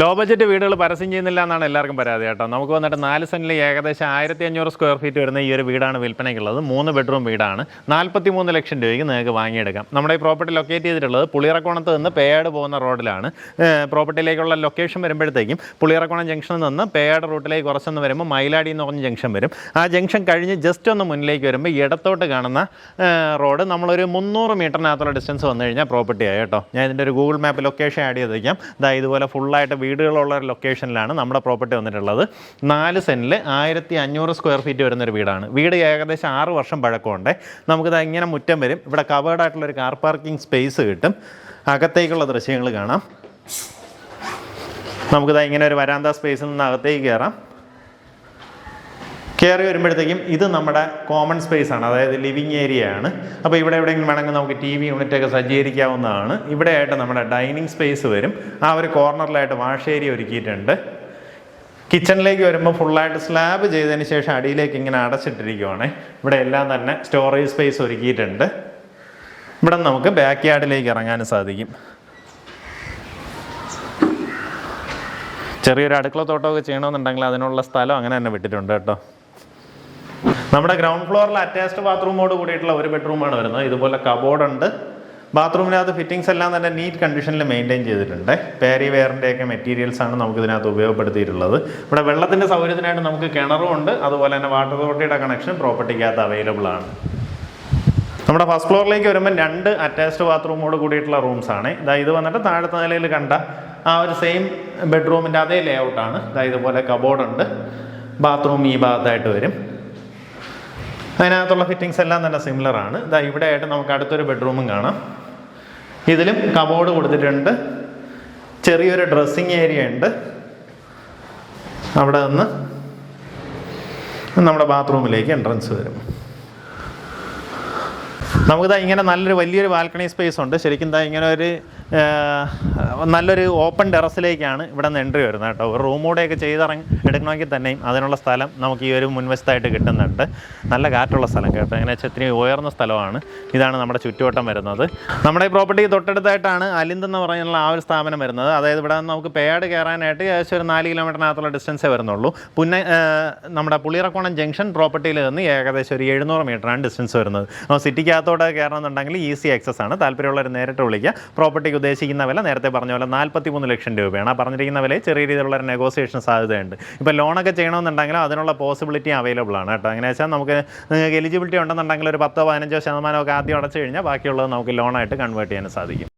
Low budget വീടുകൾ പരസ്യം ചെയ്യുന്നില്ല എന്നാണ് എല്ലാവർക്കും പരാതി കേട്ടോ. നമുക്ക് വന്നിട്ട് 4 സെൻറ്റിൽ ഏകദേശം 1500 സ്ക്വയർ ഫീറ്റ് വരുന്ന ഈ ഒരു വീടാണ് വിൽപ്പനയ്ക്കുള്ളത്. 3 ബെഡ്റൂം വീടാണ്. 43 ലക്ഷം രൂപയ്ക്ക് നിങ്ങൾക്ക് വാങ്ങിയെടുക്കാം. നമ്മുടെ ഈ പ്രോപ്പർട്ടി ലൊക്കേറ്റ് ചെയ്തിട്ടുള്ളത് പുളിയറക്കോണത്ത് നിന്ന് പേയാട് പോകുന്ന റോഡിലാണ്. പ്രോപ്പർട്ടിയിലേക്കുള്ള ലൊക്കേഷൻ വരുമ്പോഴത്തേക്കും പുളിയറക്കോണം ജംഗ്ഷനിൽ നിന്ന് പേയാട് റൂട്ടിലേക്ക് കുറച്ചൊന്ന് വരുമ്പോൾ മയിലാടി എന്ന് പറഞ്ഞ ജംഗ്ഷൻ വരും. ആ ജംഗ്ഷൻ കഴിഞ്ഞ് ജസ്റ്റ് ഒന്ന് മുന്നിലേക്ക് വരുമ്പോൾ ഇടത്തോട്ട് കാണുന്ന റോഡ് നമ്മളൊരു 300 മീറ്ററിനകത്തുള്ള ഡിസ്റ്റൻസ് വന്നു കഴിഞ്ഞാൽ പ്രോപ്പർട്ടിയായി കേട്ടോ. ഞാൻ ഇതിൻ്റെ ഒരു ഗൂഗിൾ മാപ്പ് ലൊക്കേഷൻ ആഡ് ചെയ്തേക്കാം. ഇതുപോലെ ഫുള്ളായിട്ട് വീടുകളുള്ള ഒരു ലൊക്കേഷനിലാണ് നമ്മുടെ പ്രോപ്പർട്ടി വന്നിട്ടുള്ളത്. 4 സെൻറ്റിൽ 1500 സ്ക്വയർ ഫീറ്റ് വരുന്നൊരു വീടാണ്. വീട് ഏകദേശം 6 വർഷം പഴക്കമുണ്ട്. നമുക്കിത് ഇങ്ങനെ മുറ്റം വരും. ഇവിടെ കവേർഡായിട്ടുള്ളൊരു കാർ പാർക്കിംഗ് സ്പേസ് കിട്ടും. അകത്തേക്കുള്ള ദൃശ്യങ്ങൾ കാണാം. നമുക്കിത് ഇങ്ങനെ ഒരു വരാന്ത സ്പേസിൽ നിന്ന് അകത്തേക്ക് കയറാം. കയറി വരുമ്പോഴത്തേക്കും ഇത് നമ്മുടെ കോമൺ സ്പേസ് ആണ്, അതായത് ലിവിങ് ഏരിയ ആണ്. അപ്പോൾ ഇവിടെ എവിടെയെങ്കിലും വേണമെങ്കിൽ നമുക്ക് TV യൂണിറ്റൊക്കെ സജ്ജീകരിക്കാവുന്നതാണ്. ഇവിടെ ആയിട്ട് നമ്മുടെ ഡൈനിങ് സ്പേസ് വരും. ആ ഒരു കോർണറിലായിട്ട് വാഷ് ഏരിയ ഒരുക്കിയിട്ടുണ്ട്. കിച്ചണിലേക്ക് വരുമ്പോൾ ഫുള്ളായിട്ട് സ്ലാബ് ചെയ്തതിന് ശേഷം അടിയിലേക്ക് ഇങ്ങനെ അടച്ചിട്ടിരിക്കുവാണ്. ഇവിടെ എല്ലാം തന്നെ സ്റ്റോറേജ് സ്പേസ് ഒരുക്കിയിട്ടുണ്ട്. ഇവിടെ നമുക്ക് ബാക്ക് യാർഡിലേക്ക് ഇറങ്ങാനും സാധിക്കും. ചെറിയൊരു അടുക്കള തോട്ടമൊക്കെ ചെയ്യണമെന്നുണ്ടെങ്കിൽ അതിനുള്ള സ്ഥലം അങ്ങനെ തന്നെ വിട്ടിട്ടുണ്ട് കേട്ടോ. നമ്മുടെ ഗ്രൗണ്ട് ഫ്ലോറിൽ അറ്റാച്ച്ഡ് ബാത്റൂമോട് കൂടിയിട്ടുള്ള ഒരു ബെഡ്റൂമാണ് വരുന്നത്. ഇതുപോലെ കബോർഡ് ഉണ്ട്. ബാത്റൂമിനകത്ത് ഫിറ്റിങ്സ് എല്ലാം തന്നെ നീറ്റ് കണ്ടീഷനിൽ മെയിൻറ്റെയിൻ ചെയ്തിട്ടുണ്ട്. പാരി വെയറിൻ്റെയൊക്കെ മെറ്റീരിയൽസ് ആണ് നമുക്ക് ഇതിനകത്ത് ഉപയോഗപ്പെടുത്തിയിട്ടുള്ളത്. ഇവിടെ വെള്ളത്തിൻ്റെ സൗകര്യത്തിനായിട്ട് നമുക്ക് കിണറും ഉണ്ട്. അതുപോലെ തന്നെ വാട്ടർ അതോറിറ്റിയുടെ കണക്ഷൻ പ്രോപ്പർട്ടിക്കകത്ത് അവൈലബിൾ ആണ്. നമ്മുടെ ഫസ്റ്റ് ഫ്ലോറിലേക്ക് വരുമ്പോൾ 2 അറ്റാച്ച്ഡ് ബാത്റൂമോട് കൂടിയിട്ടുള്ള റൂംസ് ആണ്. ഇത് വന്നിട്ട് താഴത്തെ നിലയിൽ കണ്ട ആ ഒരു സെയിം ബെഡ്റൂമിൻ്റെ അതേ ലേ ഔട്ടാണ്. ഇതുപോലെ കബോർഡ് ഉണ്ട്. ബാത്റൂം ഈ ഭാഗത്തായിട്ട് വരും. അതിനകത്തുള്ള ഫിറ്റിങ്സ് എല്ലാം തന്നെ സിമിലർ ആണ്. ഇവിടെ ആയിട്ട് നമുക്ക് അടുത്തൊരു ബെഡ്റൂമും കാണാം. ഇതിലും കബോർഡ് കൊടുത്തിട്ടുണ്ട്. ചെറിയൊരു ഡ്രസ്സിങ് ഏരിയ ഉണ്ട്. അവിടെ നിന്ന് നമ്മുടെ ബാത്റൂമിലേക്ക് എൻട്രൻസ് വരും. നമുക്കിതാ ഇങ്ങനെ വലിയൊരു ബാൽക്കണി സ്പേസ് ഉണ്ട്. ശരിക്കും ഇങ്ങനെ ഒരു നല്ലൊരു ഓപ്പൺ ടെറസിലേക്കാണ് ഇവിടെ നിന്ന് എൻട്രി വരുന്നത് കേട്ടോ. ഒരു റൂമൂടെയൊക്കെ എടുക്കണമെങ്കിൽ തന്നെയും അതിനുള്ള സ്ഥലം നമുക്ക് ഈ ഒരു മുൻവശത്തായിട്ട് കിട്ടുന്നുണ്ട്. നല്ല കാറ്റുള്ള സ്ഥലം കേട്ടോ. ഇങ്ങനെ ഇത്തിരി ഉയർന്ന സ്ഥലമാണ്. ഇതാണ് നമ്മുടെ ചുറ്റുവട്ടം വരുന്നത്. നമ്മുടെ ഈ പ്രോപ്പർട്ടിക്ക് തൊട്ടടുത്തായിട്ടാണ് അലിന്ദ് എന്ന് പറഞ്ഞുള്ള ആ ഒരു സ്ഥാപനം വരുന്നത്. അതായത് ഇവിടെ നമുക്ക് പേയാട് കയറാനായിട്ട് ഏകദേശം ഒരു 4 കിലോമീറ്ററിനകത്തുള്ള ഡിസ്റ്റൻസേ വരുന്നുള്ളൂ. പിന്നെ നമ്മുടെ പുളിയറക്കോണം ജംഗ്ഷൻ പ്രോപ്പർട്ടിയിൽ നിന്ന് ഏകദേശം ഒരു 700 മീറ്ററാണ് ഡിസ്റ്റൻസ് വരുന്നത്. അപ്പോൾ സിറ്റിക്കകത്തോടെ കയറണമെന്നുണ്ടെങ്കിൽ ഈസി ആക്സസ് ആണ്. താല്പര്യമുള്ളവർ നേരിട്ട് വിളിക്കുക. പ്രോപ്പർട്ടിക്ക് ഉദ്ദേശിക്കുന്ന വില നേരത്തെ പറഞ്ഞ പോലെ 43 ലക്ഷം രൂപയാണ്. ആ പറഞ്ഞിരിക്കുന്ന വില ചെറിയ രീതിയിലുള്ള ഒരു നെഗോസിയേഷൻ സാധ്യതയുണ്ട്. ഇപ്പോൾ ലോണൊക്കെ ചെയ്യണമെന്നുണ്ടെങ്കിലും അതിനുള്ള പോസിബിലിറ്റി അവൈലബിൾ ആണ് കേട്ടോ. അങ്ങനെ വെച്ചാൽ നിങ്ങൾക്ക് എലിജിബിലിറ്റി ഉണ്ടെന്നുണ്ടെങ്കിൽ ഒരു 10-15% ആദ്യം അടച്ചു കഴിഞ്ഞാൽ ബാക്കിയുള്ളത് നമുക്ക് ലോണായിട്ട് കൺവേർട്ട് ചെയ്യാൻ സാധിക്കും.